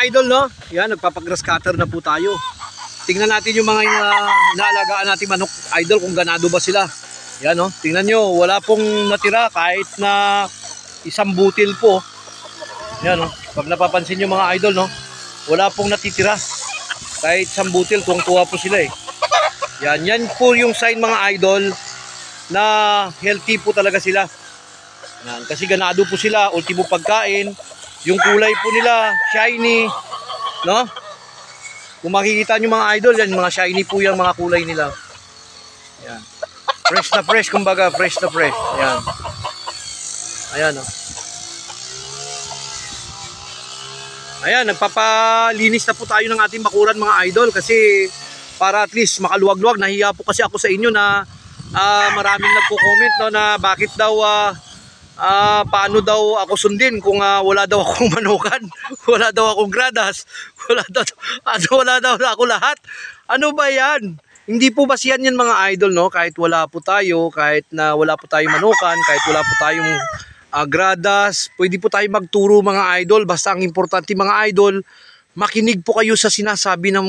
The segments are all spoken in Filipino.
idol, no? Yan, nagpapag-grass cutter na po tayo. Tingnan natin yung mga inaalagaan natin manok, idol, kung ganado ba sila. Yan, no? Tingnan nyo, wala pong natira kahit na isang butil po. Yan, no? Pag napapansin nyo mga idol, no? Wala pong natitira kahit isang butil, tuwang-tuwa po sila eh. Yan po yung sign mga idol na healthy po talaga sila. Yan, kasi ganado po sila, ultimo pagkain. Yung kulay po nila, shiny, no? Kung makikita nyo mga idol, yan, mga shiny po yung mga kulay nila. Yan. Fresh na fresh, kumbaga, fresh na fresh. Yan. Ayan, no? Ayan, nagpapalinis na po tayo ng ating bakuran mga idol kasi para at least makaluwag-luwag. Nahiya po kasi ako sa inyo na maraming nagko-comment, no, na bakit daw paano daw ako sundin kung wala daw akong manukan, wala daw akong gradas, wala daw ako lahat. Ano ba yan? Hindi po basihan yan mga idol, no? Kahit wala po tayo, kahit na wala po tayong manukan, kahit wala po tayong gradas, pwede po tayo magturo mga idol. Basta ang importante mga idol, makinig po kayo sa sinasabi ng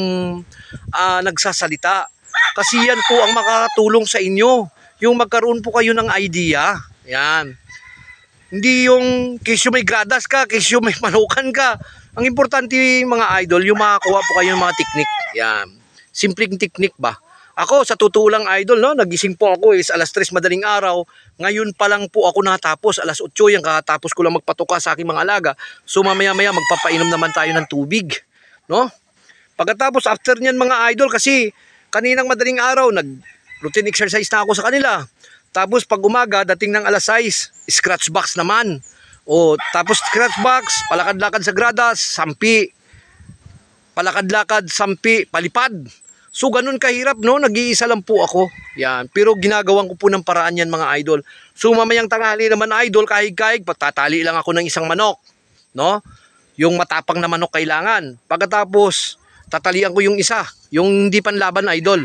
nagsasalita. Kasi yan po ang makakatulong sa inyo. Yung magkaroon po kayo ng idea. Yan. Hindi yung kesyo may gradas ka, kesyo may manukan ka. Ang importante mga idol, yung makakuha po kayo ng mga teknik. Yan. Simpleng teknik ba? Ako, sa totoo lang idol, no? Nagising po ako is alas 3 madaling araw. Ngayon pa lang po ako natapos. Alas 8 yung katapos ko lang magpatuka sa aking mga alaga. So mamaya-maya magpapainom naman tayo ng tubig. No? Pagkatapos, after nyan mga idol, kasi kaninang madaling araw, nag-routine exercise na ako sa kanila. Tapos pag umaga, dating ng alas 6, scratch box naman. O, tapos scratch box, palakad-lakad sa gradas, sampi. Palakad-lakad, sampi, palipad. So ganun kahirap, no? Nag-iisa lang po ako. Yan. Pero ginagawan ko po ng paraan yan mga idol. So mamayang tanghali naman idol, kahig-kahig, pagtatali lang ako ng isang manok. No? Yung matapang na manok kailangan. Pagkatapos, tatalian ko yung isa. Yung hindi panlaban idol.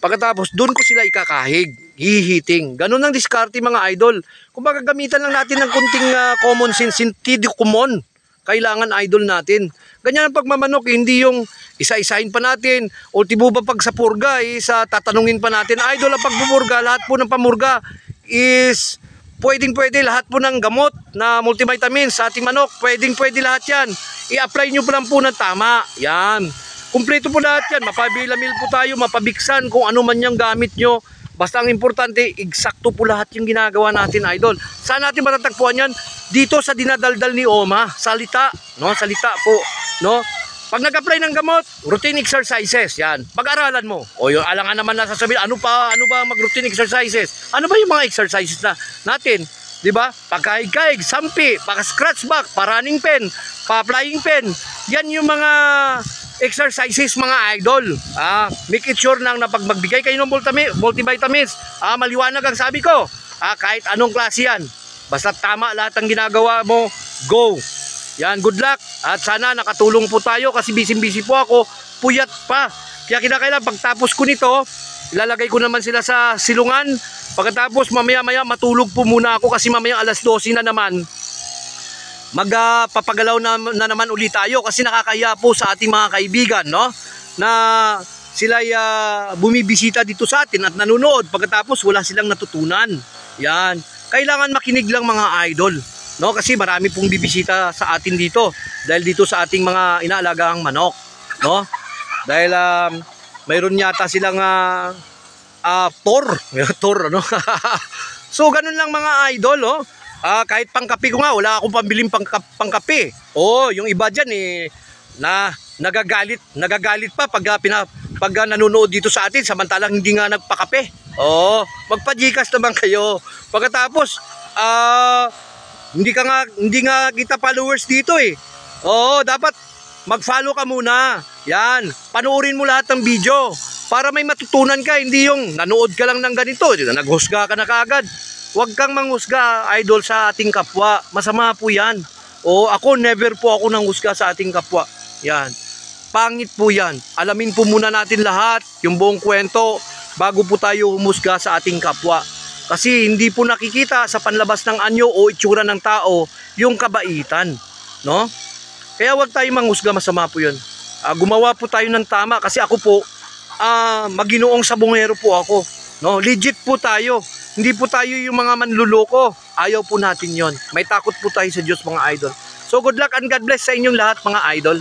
Pagkatapos, doon ko sila ikakahig, hihiting. Ganun ang diskarte mga idol. Kung baga gamitan lang natin ng kunting common sense, sentido common. Kailangan idol natin. Ganyan ang pagmamanok, hindi yung isa-isahin pa natin. Ultimo ba pag sa purga, tatanungin pa natin. Idol ang pagpupurga, lahat po ng pamurga is pwedeng-pwede. Lahat po ng gamot na multivitamins sa ating manok, pwedeng-pwede lahat yan. I-apply nyo pa lang po ng tama. Yan. Kumpleto po lahat yan. Mapabilamil po tayo, mapabiksan kung ano man yung gamit nyo. Basta ang importante, eksakto po lahat yung ginagawa natin, idol. Saan natin matatagpuan yan? Dito sa dinadaldal ni Oma. Salita. No? Salita po. No? Pag nag-apply ng gamot, routine exercises. Yan. Pag-aralan mo. O yung alangan naman na sasabihin, ano ba mag-routine exercises? Ano ba yung mga exercises na natin? Diba? Pagkahig-kahig, sampi, paka-scratch back, pa-running pen, pa-flying pen. Yan yung mga exercises mga idol. Make it sure nang na pag magbigay kayo ng multivitamins, maliwanag ang sabi ko. Kahit anong klase yan. Basta tama lahat ang ginagawa mo, go. Yan, good luck. At sana nakatulong po tayo kasi busy-busy po ako. Puyat pa. Kaya kinakailangan pagtapos ko nito, ilalagay ko naman sila sa silungan. Pagkatapos mamaya-maya matulog po muna ako kasi mamaya alas 12 na naman. Magpapagalaw na naman ulit tayo kasi nakakahiya po sa ating mga kaibigan, no? Na sila bumibisita dito sa atin at nanonood pagkatapos wala silang natutunan. Yan. Kailangan makinig lang mga idol, no? Kasi marami pong bibisita sa atin dito dahil dito sa ating mga inaalagang manok, no? Dahil mayroon yata silang tor, ano? So ganun lang mga idol, oh. Kahit pangkape ko nga, wala akong pambiling pangkape. Yung iba dyan nagagalit pa pag nanonood dito sa atin samantalang hindi nga nagpakape. Magpa-Gcash naman kayo. Pagkatapos, hindi nga kita followers dito eh. Dapat mag-follow ka muna. Yan, panoorin mo lahat ng video para may matutunan ka, hindi yung nanood ka lang ng ganito, naghusga ka na kaagad. Huwag kang manghusga, idol, sa ating kapwa. Masama po yan. Ako, never po ako nanghusga sa ating kapwa. Yan. Pangit po yan. Alamin po muna natin lahat, yung buong kwento, bago po tayo humusga sa ating kapwa. Kasi hindi po nakikita sa panlabas ng anyo o itsura ng tao, yung kabaitan. No? Kaya wag tayo manghusga, masama po yun. Gumawa po tayo ng tama kasi ako po, maginoong sabongero po ako. No? Legit po tayo. Hindi po tayo yung mga manluloko. Ayaw po natin yon. May takot po tayo sa Diyos, mga idol. So good luck and God bless sa inyong lahat, mga idol.